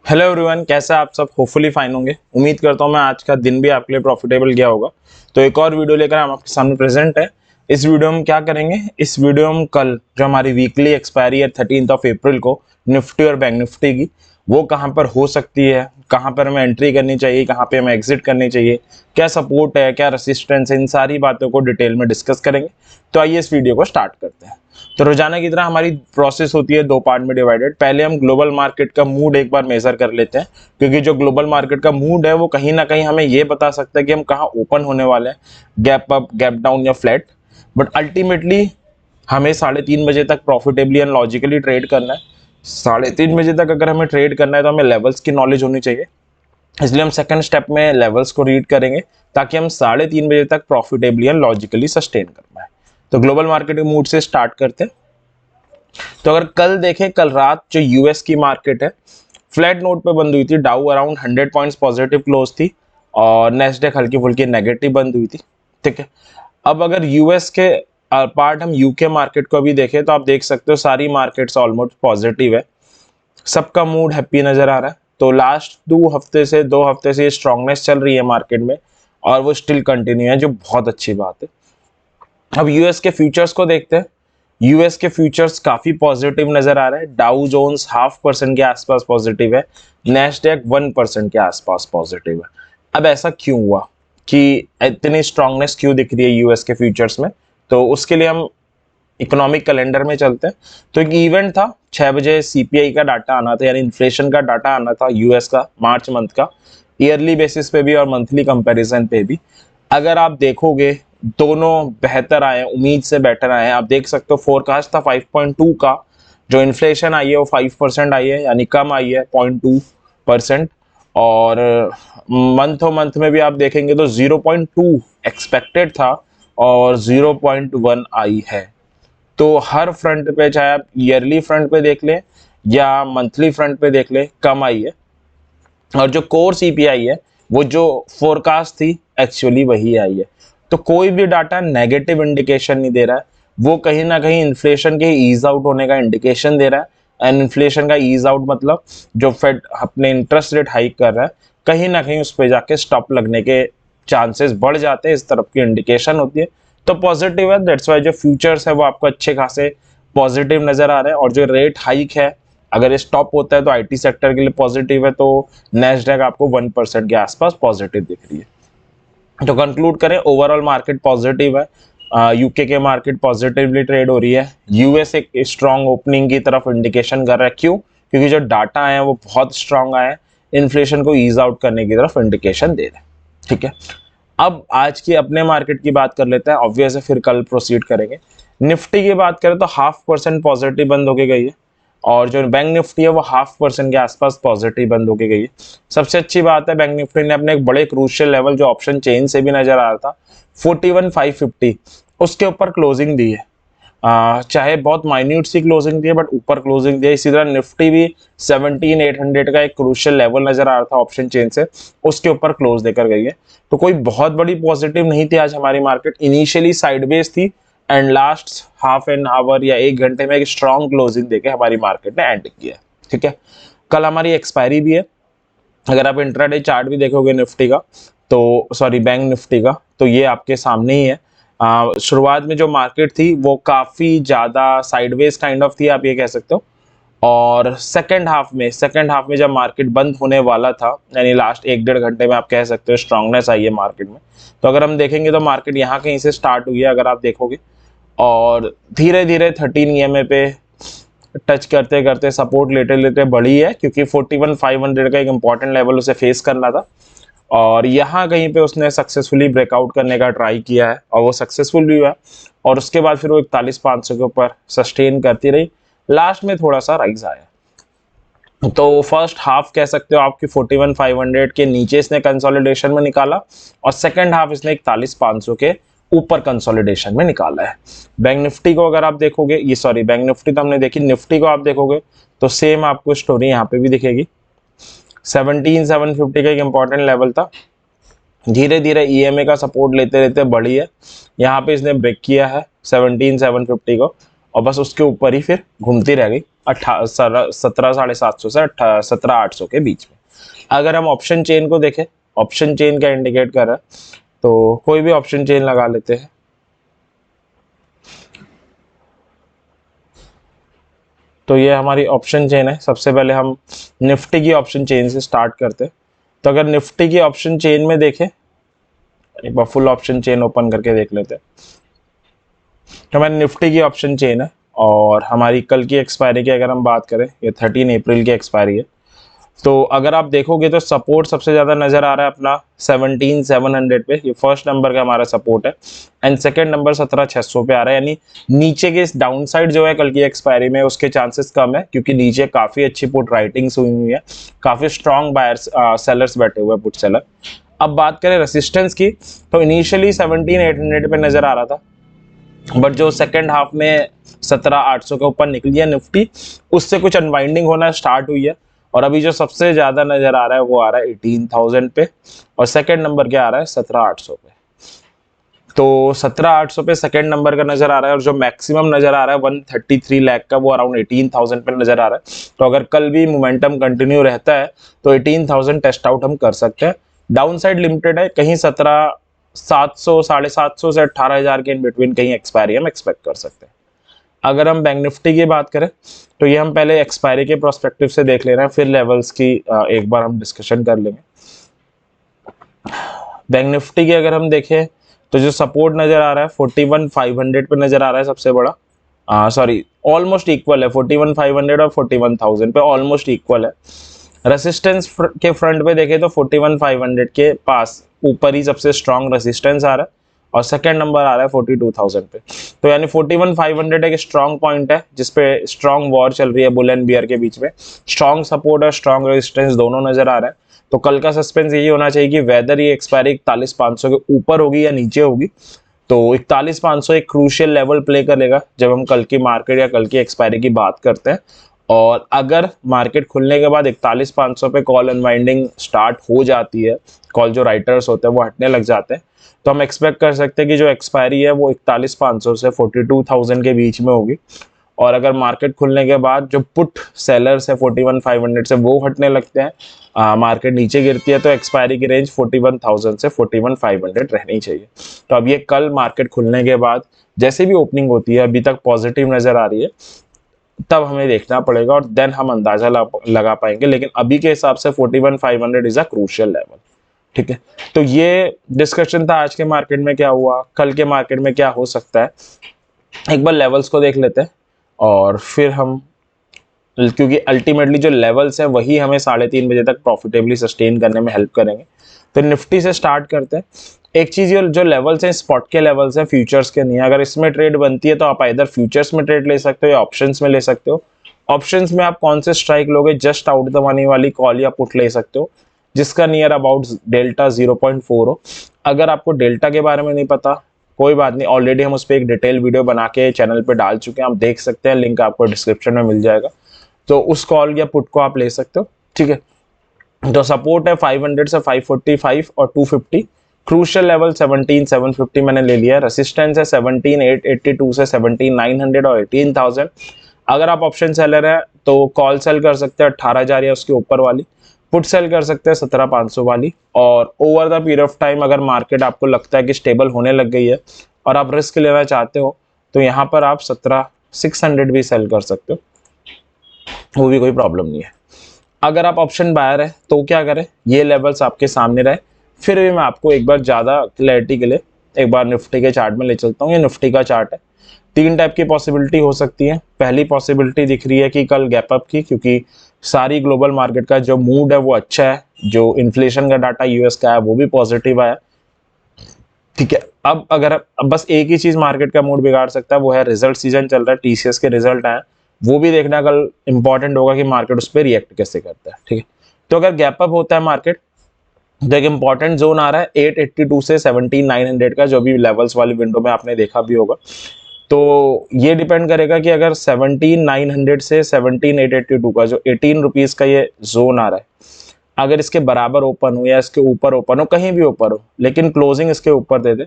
Hello everyone, कैसे आप सब? होपफुली फाइन होंगे। उम्मीद करता हूँ मैं आज का दिन भी आपके लिए प्रॉफिटेबल गया होगा। तो एक और वीडियो लेकर हम आपके सामने प्रेजेंट है। इस वीडियो में क्या करेंगे, इस वीडियो में कल जो हमारी वीकली एक्सपायरी है 13 अप्रैल को निफ्टी और बैंक निफ्टी की, वो कहाँ पर हो सकती है, कहाँ पर हमें एंट्री करनी चाहिए, कहाँ पे हमें एग्जिट करनी चाहिए, क्या सपोर्ट है, क्या रेसिस्टेंस है, इन सारी बातों को डिटेल में डिस्कस करेंगे। तो आइए इस वीडियो को स्टार्ट करते हैं। तो रोजाना की तरह हमारी प्रोसेस होती है दो पार्ट में डिवाइडेड। पहले हम ग्लोबल मार्केट का मूड एक बार मेजर कर लेते हैं, क्योंकि जो ग्लोबल मार्केट का मूड है वो कहीं ना कहीं हमें ये बता सकता है कि हम कहाँ ओपन होने वाले हैं, गैप अप, गैप डाउन या फ्लैट। बट अल्टीमेटली हमें 3:30 बजे तक प्रॉफिटेबली एंड लॉजिकली ट्रेड करना है। 3:30 बजे तक अगर हमें ट्रेड करना है तो हमें लेवल्स की नॉलेज होनी चाहिए। इसलिए हम सेकंड स्टेप में लेवल्स को रीड करेंगे ताकि हम 3:30 बजे तक प्रॉफिटेबली एंड लॉजिकली सस्टेन कर पाए। तो ग्लोबल मार्केट के मूड से स्टार्ट करते हैं। तो अगर कल देखें, कल रात जो यूएस की मार्केट है फ्लैट नोट पे बंद हुई थी। डाउ अराउंड 100 पॉइंट्स पॉजिटिव क्लोज थी और नेस्डेक हल्की फुल्की नेगेटिव बंद हुई थी। ठीक है, अब अगर यूएस के पार्ट हम यूके मार्केट को भी देखें तो आप देख सकते हो सारी मार्केट्स ऑलमोस्ट पॉजिटिव है, सबका मूड हैप्पी नजर आ रहा है। तो लास्ट 2 हफ्ते से स्ट्रांगनेस चल रही है मार्केट में और वो स्टिल कंटिन्यू है, जो बहुत अच्छी बात है। अब यूएस के फ्यूचर्स को देखते हैं। यूएस के फ्यूचर्स काफी पॉजिटिव नजर आ रहे हैं। डाउ जोन्स 0.5% के आसपास पॉजिटिव है, नेस्डेक 1% के आसपास पॉजिटिव है। अब ऐसा क्यों हुआ कि इतनी स्ट्रांगनेस क्यों दिख रही है यूएस के फ्यूचर्स में? तो उसके लिए हम इकोनॉमिक कैलेंडर में चलते हैं। तो एक इवेंट था, 6 बजे सीपीआई का डाटा आना था, यानी इन्फ्लेशन का डाटा आना था यूएस का, मार्च मंथ का, ईयरली बेसिस पे भी और मंथली कंपैरिजन पे भी। अगर आप देखोगे दोनों बेहतर आए, उम्मीद से बेटर आए हैं। आप देख सकते हो फोरकास्ट था 5.2 का, जो इन्फ्लेशन आई है वो 5% आई है, यानी कम आई है 0.2%। और मंथ और मंथ में भी आप देखेंगे तो 0.2 एक्सपेक्टेड था और 0.1 आई है। तो हर फ्रंट पे, चाहे आप ईयरली फ्रंट पे देख लें या मंथली फ्रंट पे देख लें, कम आई है। और जो कोर सीपीआई है, वो जो फोरकास्ट थी एक्चुअली वही आई है। तो कोई भी डाटा नेगेटिव इंडिकेशन नहीं दे रहा है, वो कहीं ना कहीं इन्फ्लेशन के ईज आउट होने का इंडिकेशन दे रहा है। एंड इन्फ्लेशन का ईज आउट मतलब जो फेड अपने इंटरेस्ट रेट हाइक कर रहा है, कहीं ना कहीं उस पर जाके स्टॉप लगने के चांसेस बढ़ जाते हैं, इस तरफ की इंडिकेशन होती है। तो पॉजिटिव है, दैट्स वाई जो फ्यूचर्स है वो आपको अच्छे खासे पॉजिटिव नजर आ रहे हैं। और जो रेट हाइक है, अगर ये स्टॉप होता है तो आईटी सेक्टर के लिए पॉजिटिव है। तो नेस्डेक आपको 1% के आसपास पॉजिटिव दिख रही है। तो कंक्लूड करें, ओवरऑल मार्केट पॉजिटिव है। यूके के मार्केट पॉजिटिवली ट्रेड हो रही है। यूएस एक स्ट्रॉन्ग ओपनिंग की तरफ इंडिकेशन कर रहा है। क्यों? क्योंकि जो डाटा आए हैं वो बहुत स्ट्रॉन्ग आए हैं, इन्फ्लेशन को ईज आउट करने की तरफ इंडिकेशन दे रहे हैं। ठीक है, अब आज की अपने मार्केट की बात कर लेते हैं। ऑब्वियस है, फिर कल प्रोसीड करेंगे। निफ्टी की बात करें तो 0.5% पॉजिटिव बंद होके गई है और जो बैंक निफ्टी है वो 0.5% के आसपास पॉजिटिव बंद होके गई है। सबसे अच्छी बात है, बैंक निफ्टी ने अपने एक बड़े क्रूशियल लेवल जो ऑप्शन चेन से भी नजर आ रहा था 41,550, उसके ऊपर क्लोजिंग दी है। चाहे बहुत माइन्यूट सी क्लोजिंग दी है बट ऊपर क्लोजिंग दी है। इसी तरह निफ्टी भी 17,800 का एक क्रूशियल लेवल नजर आ रहा था ऑप्शन चेन से, उसके ऊपर क्लोज देकर गई है। तो कोई बहुत बड़ी पॉजिटिव नहीं थी आज हमारी मार्केट, इनिशियली साइडवेज थी and last half an hour या 1 घंटे में एक स्ट्रॉन्ग क्लोजिंग देके हमारी मार्केट ने एंड किया। ठीक है, कल हमारी एक्सपायरी भी है। अगर आप इंट्राडे चार्ट भी देखोगे निफ्टी का, तो सॉरी बैंक निफ्टी का, तो ये आपके सामने ही है। शुरुआत में जो मार्केट थी वो काफी ज्यादा साइडवेज काइंड ऑफ थी, आप ये कह सकते हो। और सेकंड हाफ में जब मार्केट बंद होने वाला था, यानी लास्ट 1-1.5 घंटे में आप कह सकते हो स्ट्रांगनेस आई है मार्केट में। तो अगर हम देखेंगे तो मार्केट यहाँ कहीं से स्टार्ट हुई है, अगर आप देखोगे, और धीरे धीरे 13 ईएमए पे टच करते करते सपोर्ट लेते लेते बढ़ी है, क्योंकि 41,500 का एक इंपॉर्टेंट लेवल उसे फेस करना था। और यहाँ कहीं पे उसने सक्सेसफुली ब्रेकआउट करने का ट्राई किया है और वो सक्सेसफुल भी हुआ। और उसके बाद फिर वो 41,500 के ऊपर सस्टेन करती रही, लास्ट में थोड़ा सा राइज आया। तो फर्स्ट हाफ कह सकते हो आपकी 41,500 के नीचे इसने कंसोलिडेशन में निकाला और सेकंड हाफ इसने 41,500 के ऊपर कंसोलिडेशन में निकाला है। बैंक निफ्टी को अगर आप देखोगे, ये सॉरी बैंक निफ्टी तो हमने देखी, निफ्टी को आप देखोगे तो सेम आपको स्टोरी यहाँ पे भी दिखेगी। 17,750 का एक इंपॉर्टेंट लेवल था, धीरे धीरे ईएमए का सपोर्ट लेते लेते बढ़ी है। यहाँ पे इसने ब्रेक किया है 17,750 को और बस उसके ऊपर ही फिर घूमती रह गई 17,750 से 17,800 के बीच में। अगर हम ऑप्शन चेन को देखें, ऑप्शन चेन क्या इंडिकेट कर रहा है, तो कोई भी ऑप्शन चेन लगा लेते हैं। तो ये हमारी ऑप्शन चेन है। सबसे पहले हम निफ्टी की ऑप्शन चेन से स्टार्ट करते हैं। तो अगर निफ्टी की ऑप्शन चेन में देखें, एक बार फुल ऑप्शन चेन ओपन करके देख लेते हैं। तो हमारी निफ्टी की ऑप्शन चेन है और हमारी कल की एक्सपायरी की अगर हम बात करें, ये 13 अप्रैल की एक्सपायरी है। तो अगर आप देखोगे तो सपोर्ट सबसे ज़्यादा नज़र आ रहा है अपना 17,700 पे, ये फर्स्ट नंबर का हमारा सपोर्ट है। एंड सेकंड नंबर 17,600 पे आ रहा है, यानी नीचे के इस डाउन साइड जो है कल की एक्सपायरी में उसके चांसेस कम है, क्योंकि नीचे काफ़ी अच्छी पुट राइटिंग्स हुई है, काफ़ी स्ट्रॉन्ग बायर्स सेलर्स बैठे हुए हैं पुट सेलर। अब बात करें रेसिस्टेंस की, तो इनिशियली 17,800 पे नज़र आ रहा था, बट जो सेकंड हाफ में 17,800 के ऊपर निकली है निफ्टी, उससे कुछ अनवाइंडिंग होना स्टार्ट हुई है। और अभी जो सबसे ज्यादा नजर आ रहा है वो आ रहा है 18,000 पे, और सेकंड नंबर क्या आ रहा है 17,800 पे। तो 17,800 पे सेकंड नंबर का नजर आ रहा है, और जो मैक्सिमम नजर आ रहा है 133 लाख का, वो अराउंड 18,000 पे नजर आ रहा है। तो अगर कल भी मोमेंटम कंटिन्यू रहता है तो 18,000 टेस्ट आउट हम कर सकते हैं। डाउन साइड लिमिटेड है, कहीं 17,700 750 से 18,000 के इन बिटवीन कहीं एक्सपायरी हम एक्सपेक्ट कर सकते हैं। अगर हम बैंक निफ्टी की बात करें, तो ये हम पहले एक्सपायरी के प्रोस्पेक्टिव से देख ले रहे हैं, फिर लेवल्स की एक बार हम डिस्कशन कर लेंगे। बैंक निफ्टी की अगर हम देखें, तो जो सपोर्ट नजर आ रहा है 41,500 पे नजर आ रहा है सबसे बड़ा, सॉरी ऑलमोस्ट इक्वल है, 41,500 और 41,000 पे ऑलमोस्ट इक्वल है। रेसिस्टेंस के फ्रंट पे देखें तो 41,500 के पास ऊपर ही सबसे स्ट्रॉन्ग रेसिस्टेंस आ रहा है, और सेकंड नंबर आ रहा है 42,000 पे। तो यानी 41,500 एक स्ट्रॉन्ग पॉइंट है जिसपे स्ट्रॉन्ग वॉर चल रही है बुल एंड बियर के बीच में। स्ट्रॉन्ग सपोर्ट और स्ट्रॉन्ग रेजिस्टेंस दोनों नजर आ रहा है। तो कल का सस्पेंस यही होना चाहिए कि वेदर ये एक्सपायरी 41,500 के ऊपर होगी या नीचे होगी। तो 41,500 एक क्रूशियल लेवल प्ले करेगा जब हम कल की मार्केट या कल की एक्सपायरी की बात करते हैं। और अगर मार्केट खुलने के बाद 41,500 पे कॉल अनवाइंडिंग स्टार्ट हो जाती है, कॉल जो राइटर्स होते हैं वो हटने लग जाते हैं, तो हम एक्सपेक्ट कर सकते हैं कि जो एक्सपायरी है वो 41,500 से 42,000 के बीच में होगी। और अगर मार्केट खुलने के बाद जो पुट सेलर्स है 41,500 से वो हटने लगते हैं, मार्केट नीचे गिरती है, तो एक्सपायरी की रेंज 41,000 से 41,500 रहनी चाहिए। तो अब ये कल मार्केट खुलने के बाद जैसे भी ओपनिंग होती है, अभी तक पॉजिटिव नजर आ रही है, तब हमें देखना पड़ेगा और देन हम अंदाजा लगा पाएंगे। लेकिन अभी के हिसाब से 41,500 इज अ क्रूशियल लेवल। ठीक है, तो ये डिस्कशन था आज के मार्केट में क्या हुआ, कल के मार्केट में क्या हो सकता है। एक बार लेवल्स को देख लेते हैं और फिर हम, क्योंकि अल्टीमेटली जो लेवल्स हैं वही हमें 3:30 बजे तक प्रॉफिटेबली सस्टेन करने में हेल्प करेंगे। तो निफ्टी से स्टार्ट करते हैं। एक चीज, ये जो लेवल्स हैं स्पॉट के लेवल्स हैं, फ्यूचर्स के नहीं है। अगर इसमें ट्रेड बनती है तो आप इधर फ्यूचर्स में ट्रेड ले सकते हो या ऑप्शंस में ले सकते हो। ऑप्शंस में आप कौन से स्ट्राइक लोगे, जस्ट आउट द मनी वाली कॉल या पुट ले सकते हो जिसका नियर अबाउट डेल्टा 0.4 हो। अगर आपको डेल्टा के बारे में नहीं पता, कोई बात नहीं, ऑलरेडी हम उस पर एक डिटेल वीडियो बना के चैनल पे डाल चुके हैं, आप देख सकते हैं, लिंक आपको डिस्क्रिप्शन में मिल जाएगा। तो उस कॉल या पुट को आप ले सकते हो। ठीक है, तो सपोर्ट है 500 से 545 और 250। क्रूशियल लेवल 17,750 मैंने ले लिया है। रेसिस्टेंस है 17,882 से 17,900 और 18,000। अगर आप ऑप्शन सेलर है तो कॉल सेल कर सकते हैं 18,000 या उसके ऊपर वाली, पुट सेल कर सकते हैं 17,500 वाली। और over the period of time अगर मार्केट आपको लगता है कि स्टेबल होने लग गई है और आप रिस्क लेना चाहते हो, तो यहाँ पर आप 17,600 भी सेल कर सकते हो, वो भी कोई प्रॉब्लम नहीं है। अगर आप ऑप्शन बायर है तो क्या करें, ये लेवल्स आपके सामने रहे। फिर भी मैं आपको एक बार ज़्यादा क्लैरिटी के लिए एक बार निफ्टी के चार्ट में ले चलता हूँ। ये निफ्टी का चार्ट है। 3 टाइप की पॉसिबिलिटी हो सकती है। पहली पॉसिबिलिटी दिख रही है कि कल गैप अप की, क्योंकि सारी ग्लोबल मार्केट का जो मूड है वो अच्छा है, जो इन्फ्लेशन का डाटा यूएस का है वो भी पॉजिटिव आया। ठीक है, अब बस एक ही चीज मार्केट का मूड बिगाड़ सकता है, वो है रिजल्ट सीजन चल रहा है, टीसीएस के रिजल्ट आए, वो भी देखना कल इंपॉर्टेंट होगा कि मार्केट उस पर रिएक्ट कैसे करता है। ठीक है, तो अगर गैप अप होता है मार्केट, तो एक इंपॉर्टेंट जोन आ रहा है 882 से 17,900 का, जो भी लेवल्स वाली विंडो में आपने देखा भी होगा। तो ये डिपेंड करेगा कि अगर 17,900 से 17,882 का जो 18 रुपीज का ये जोन आ रहा है, अगर इसके बराबर ओपन हो या इसके ऊपर ओपन हो, कहीं भी ऊपर हो, लेकिन क्लोजिंग इसके ऊपर दे दे,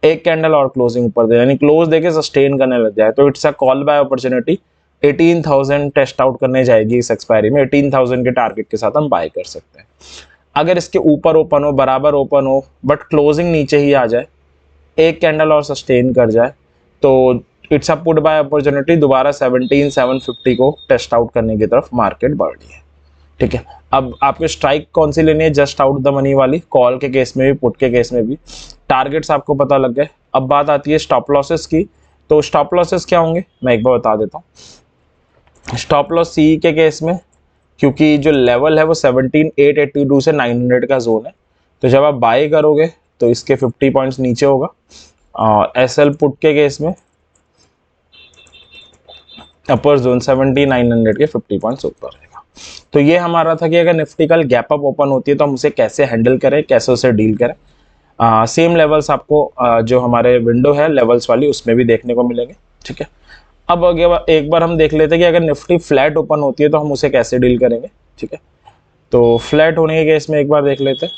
एक कैंडल और क्लोजिंग ऊपर दे, यानी क्लोज देके सस्टेन करने लग जाए, तो it's a call buy opportunity. 18,000 test out करने जाएगी इस एक्सपायरी में, 18,000 के टारगेट के साथ हम बाय कर सकते हैं। अगर इसके ऊपर ओपन हो, बराबर ओपन हो, बट क्लोजिंग नीचे ही आ जाए, एक कैंडल और सस्टेन कर जाए, तो it's a put buy opportunity. दोबारा 17,750 को टेस्ट आउट करने की तरफ मार्केट बढ़ रही है। ठीक है, अब आपको स्ट्राइक कौन सी लेनी है, जस्ट आउट द मनी वाली, कॉल के केस में भी पुट के केस में भी। टारगेट्स आपको पता लग गए। अब बात आती है स्टॉप लॉसेस की। तो स्टॉप लॉसेस क्या होंगे मैं एक बार बता देता हूँ। स्टॉप लॉस सी के केस में, क्योंकि जो लेवल है वो 17,882 से 900 का जोन है, तो जब आप बाय करोगे तो इसके 50 पॉइंट्स नीचे होगा। और एस एल पुट के केस में अपर जोन 17,900 के 50 पॉइंट्स ऊपर रहेगा। तो ये हमारा था कि अगर निफ्टी कल गैप अप ओपन होती है तो हम उसे कैसे हैंडल करें, कैसे उसे डील करें। सेम लेवल्स आपको जो हमारे विंडो है लेवल्स वाली उसमें भी देखने को मिलेंगे। ठीक है, अब एक बार हम देख लेते हैं कि अगर निफ्टी फ्लैट ओपन होती है तो हम उसे कैसे डील करेंगे। ठीक है, तो फ्लैट होने के केस में एक बार देख लेते हैं।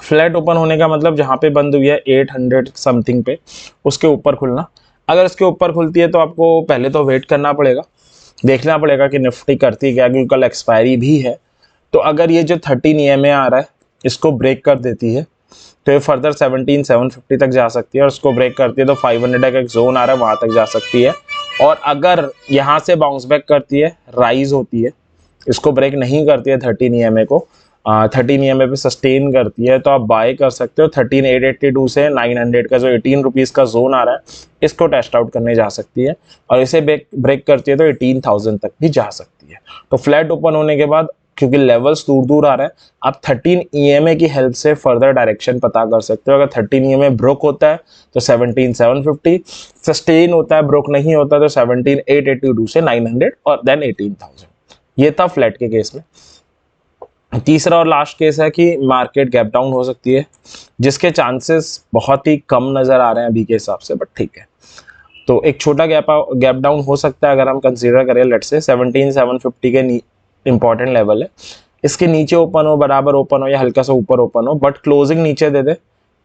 फ्लैट ओपन होने का मतलब जहां पे बंद हुई है 800 समथिंग पे, उसके ऊपर खुलना। अगर इसके ऊपर खुलती है तो आपको पहले तो वेट करना पड़ेगा, देखना पड़ेगा कि निफ्टी करती क्या, क्योंकि कल एक्सपायरी भी है। तो अगर ये जो 13 EMA आ रहा है इसको ब्रेक कर देती है तो ये फर्दर 17,750 तक जा सकती है, और उसको ब्रेक करती है तो 500 का एक जोन आ रहा है वहां तक जा सकती है। और अगर यहाँ से बाउंस बैक करती है, राइज होती है, इसको ब्रेक नहीं करती है 13 EMA को, 13 EMA पे सस्टेन करती है, तो आप बाय कर सकते हो। 13,882 से 900 का जो 18 रुपीज़ का जोन आ रहा है इसको टेस्ट आउट करने जा सकती है, और इसे ब्रेक करती है तो 18,000 तक भी जा सकती है। तो फ्लैट ओपन होने के बाद क्योंकि लेवल्स दूर दूर आ रहे हैं, आप 13 EMA की हेल्प से फर्दर डायरेक्शन पता कर सकते हो। अगर 13 EMA ब्रोक होता है तो 17,750, सस्टेन होता है, ब्रोक नहीं होता तो 17,882 से 900 और देन 18,000। ये था फ्लैट के केस में। तीसरा और लास्ट केस है कि मार्केट गैप डाउन हो सकती है, जिसके चांसेस बहुत ही कम नजर आ रहे हैं अभी के हिसाब से, बट ठीक है। तो एक छोटा गैप डाउन हो सकता है अगर हम कंसीडर करें, लेट्स से 17,750 के इंपॉर्टेंट लेवल है, इसके नीचे ओपन हो, बराबर ओपन हो, या हल्का सा ऊपर ओपन हो, बट क्लोजिंग नीचे दे दे,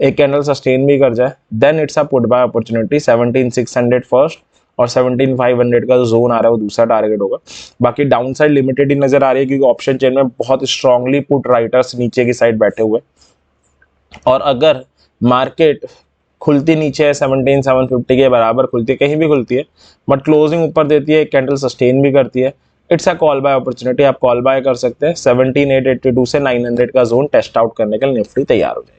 एक कैंडल सस्टेन भी कर जाए, then it's a put buy opportunity. 17,600 first और 17,500 का जो जोन आ रहा है वो दूसरा टारगेट होगा। बाकी डाउन साइड लिमिटेड ही नजर आ रही है, क्योंकि ऑप्शन चेन में बहुत स्ट्रांगली पुट राइटर्स नीचे की साइड बैठे हुए। और अगर मार्केट खुलती नीचे है 17,750 के बराबर खुलती है, कहीं भी खुलती है, बट क्लोजिंग ऊपर देती है, एक कैंडल सस्टेन भी करती है, it's a call buy opportunity. आप कॉल बाय कर सकते हैं। 17,882 से 900 का जोन टेस्ट आउट करने के लिए निफ्टी तैयार हो जाएगी।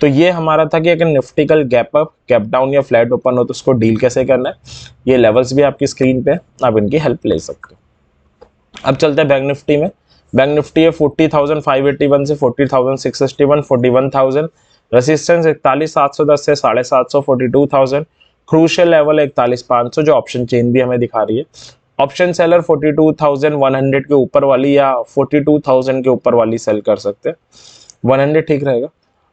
तो ये हमारा था कि अगर निफ्टी कल गैप अप, गैप डाउन या फ्लैट ओपन हो तो उसको डील कैसे करना है। ये लेवल्स भी आपकी स्क्रीन पे, आप इनकी हेल्प ले सकते हो। अब चलते हैं बैंक निफ्टी में। बैंक निफ्टी है 40,581 से 40,661, 41,000। रेसिस्टेंस 41,710 से 750, 42,000। क्रूशियल लेवल 41,500 जो ऑप्शन चेन भी हमें दिखा रही है। ऑप्शन सेलर 42,100 के ऊपर वाली या 42,000 के ऊपर वाली सेल कर सकते हैं, 100 ठीक रहेगा।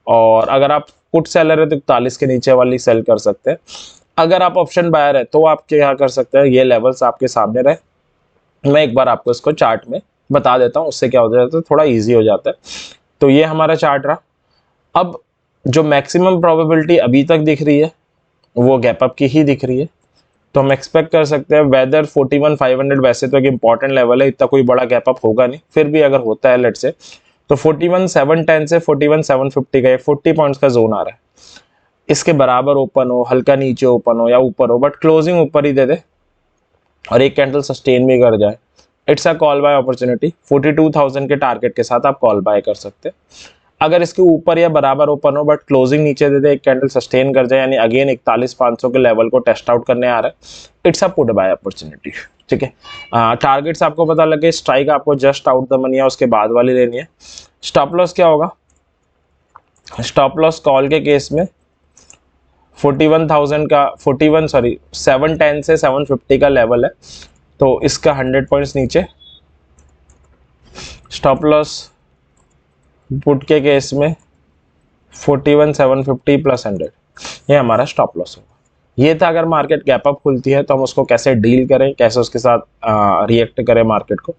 और अगर आप पुट सेलर है तो 41 के नीचे वाली सेल कर सकते हैं। अगर आप ऑप्शन बायर है तो आप क्या कर सकते हैं, ये लेवल्स आपके सामने रहे, मैं एक बार आपको इसको चार्ट में बता देता हूँ, उससे क्या हो जाता है, थोड़ा ईजी हो जाता है। तो ये हमारा चार्ट रहा। अब जो मैक्सिमम प्रोबेबिलिटी अभी तक दिख रही है वो गैप अप की ही दिख रही है, तो हम एक्सपेक्ट कर सकते हैं वेदर 41,500 वैसे तो एक इंपॉर्टेंट लेवल है, इतना कोई बड़ा गैप अप होगा नहीं, फिर भी अगर होता है लेट से तो 41,710 से 41,750 का 40 पॉइंट्स का जोन आ रहा है, इसके बराबर ओपन हो, हल्का नीचे ओपन हो या ऊपर हो, बट क्लोजिंग ऊपर ही दे दे और एक कैंडल सस्टेन भी कर जाए, it's a call buy opportunity. 42,000 के टारगेट के साथ आप कॉल बाय कर सकते हैं। अगर इसके ऊपर या बराबर ओपन हो बट क्लोजिंग नीचे दे दे, एक कैंडल सस्टेन कर जाए, यानी अगेन 41,500 के लेवल को टेस्ट आउट करने आ रहा है, it's a put buy opportunity. ठीक है, टारगेट्स आपको पता लगे, स्ट्राइक आपको जस्ट आउट द मनी है उसके बाद वाली लेनी है। स्टॉप लॉस क्या होगा, स्टॉप लॉस कॉल के केस में 710 से 750 का लेवल है, तो इसका 100 पॉइंट्स नीचे। स्टॉप लॉस पुट के केस में 41,750 प्लस 100, ये हमारा स्टॉप लॉस होगा। ये था अगर मार्केट गैप अप खुलती है तो हम उसको कैसे डील करें, कैसे उसके साथ रिएक्ट करें मार्केट को।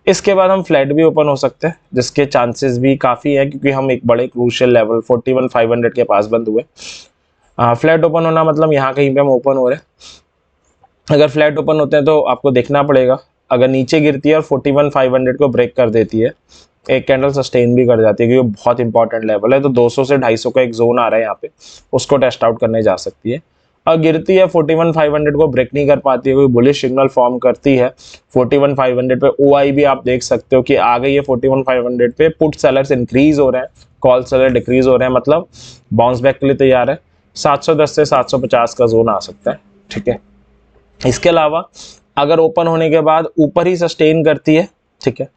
इसके बाद हम फ्लैट भी ओपन हो सकते हैं, जिसके चांसेस भी काफ़ी है क्योंकि हम एक बड़े क्रूशियल लेवल 41,500 के पास बंद हुए। फ्लैट ओपन होना मतलब यहाँ कहीं पे हम ओपन हो रहे हैं। अगर फ्लैट ओपन होते हैं तो आपको देखना पड़ेगा, अगर नीचे गिरती है और 41,500 को ब्रेक कर देती है, एक कैंडल सस्टेन भी कर जाती है क्योंकि बहुत इंपॉर्टेंट लेवल है, तो 200 से 250 का एक जोन आ रहा है यहाँ पे, उसको टेस्ट आउट करने जा सकती है। और गिरती है 41,500 को ब्रेक नहीं कर पाती है, कोई बुलिश सिग्नल फॉर्म करती है 41,500 पे, ओआई भी आप देख सकते हो कि आ गई है 41,500 पे, पुट सेलर्स इंक्रीज हो रहे हैं, कॉल सेलर डिक्रीज हो रहे हैं, मतलब बाउंस बैक के लिए तैयार है। 710 से 750 का जोन आ सकता है, ठीक है। इसके अलावा अगर ओपन होने के बाद ऊपर ही सस्टेन करती है, ठीक है,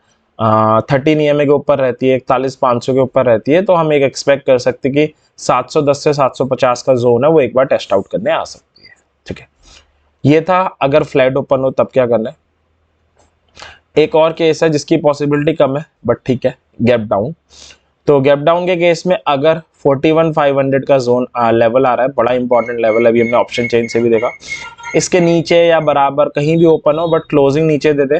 13 EMA के ऊपर रहती है, 41,500 के ऊपर रहती है, तो हम एक एक्सपेक्ट कर सकते हैं कि 710 से 750 का जोन है वो एक बार टेस्ट आउट करने आ सकती है, ठीक है। ये था अगर फ्लैट ओपन हो तब क्या करना है। एक और केस है जिसकी पॉसिबिलिटी कम है बट ठीक है, गैप डाउन। तो गैप डाउन के केस में अगर 41,500 का जोन लेवल आ रहा है, बड़ा इंपॉर्टेंट लेवल, अभी हमने ऑप्शन चेन से भी देखा, इसके नीचे या बराबर कहीं भी ओपन हो बट क्लोजिंग नीचे दे दे,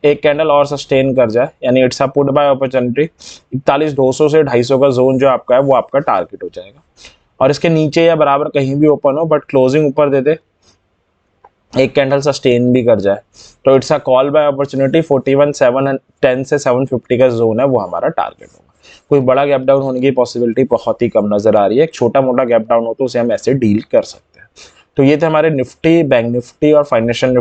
एक कैंडल और सस्टेन कर जाए, यानी it's a put buy opportunity, 41,200 से 250 का जोन जो आपका है वो आपका टारगेट हो जाएगा। और इसके नीचे या बराबर कहीं भी ओपन हो बट क्लोजिंग ऊपर दे दे, एक कैंडल सस्टेन भी कर जाए, तो it's a call buy opportunity, 41,710 से 750 का जोन है वो हमारा टारगेट होगा। कोई बड़ा गैप डाउन होने की पॉसिबिलिटी बहुत ही कम नजर आ रही है, एक छोटा मोटा गैप डाउन हो तो उसे हम ऐसे डील कर सकते हैं। तो ये थे हमारे निफ्टी, बैंक निफ्टी और फाइनेंशियल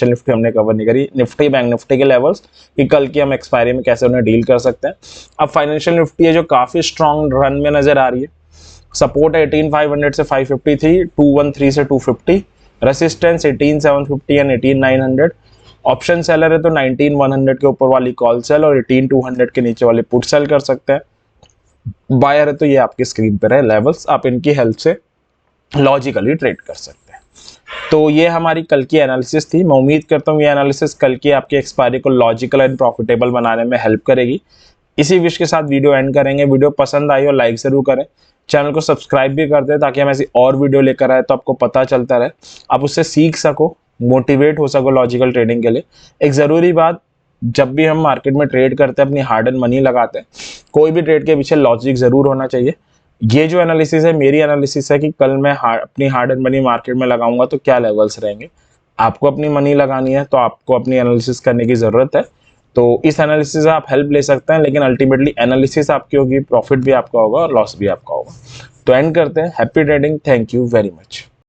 निफ्टी हमने कवर नहीं करी, निफ्टी बैंक निफ्टी के लेवल्स कि कल की हम एक्सपायरी में कैसे उन्हें डील कर सकते हैं। अब फाइनेंशियल निफ्टी है जो काफी स्ट्रॉन्ग रन में नजर आ रही है, सपोर्ट है 18,500 से 553, 213 से 250, रेसिस्टेंस 18,750 एंड 18,900। ऑप्शन सेलर है तो 19,100 के ऊपर वाली कॉल सेल और 18,200 के नीचे वाली पुट सेल कर सकते हैं। बायर है तो ये आपकी स्क्रीन पर है लेवल्स, आप इनकी हेल्प से लॉजिकली ट्रेड कर सकते हैं। तो ये हमारी कल की एनालिसिस थी। मैं उम्मीद करता हूँ ये एनालिसिस कल की आपकी एक्सपायरी को लॉजिकल एंड प्रॉफिटेबल बनाने में हेल्प करेगी। इसी विश के साथ वीडियो एंड करेंगे। वीडियो पसंद आई और लाइक जरूर करें, चैनल को सब्सक्राइब भी कर दें ताकि हम ऐसी और वीडियो लेकर आए तो आपको पता चलता रहे, आप उससे सीख सको, मोटिवेट हो सको लॉजिकल ट्रेडिंग के लिए। एक ज़रूरी बात, जब भी हम मार्केट में ट्रेड करते हैं, अपनी हार्ड एंड मनी लगाते हैं, कोई भी ट्रेड के पीछे लॉजिक ज़रूर होना चाहिए। ये जो एनालिसिस है मेरी एनालिसिस है कि कल मैं अपनी हार्ड एंड मनी मार्केट में लगाऊंगा तो क्या लेवल्स रहेंगे। आपको अपनी मनी लगानी है तो आपको अपनी एनालिसिस करने की ज़रूरत है। तो इस एनालिसिस से आप हेल्प ले सकते हैं, लेकिन अल्टीमेटली एनालिसिस आपकी होगी, प्रॉफिट भी आपका होगा और लॉस भी आपका होगा। तो एंड करते हैं। Happy trading, thank you very much.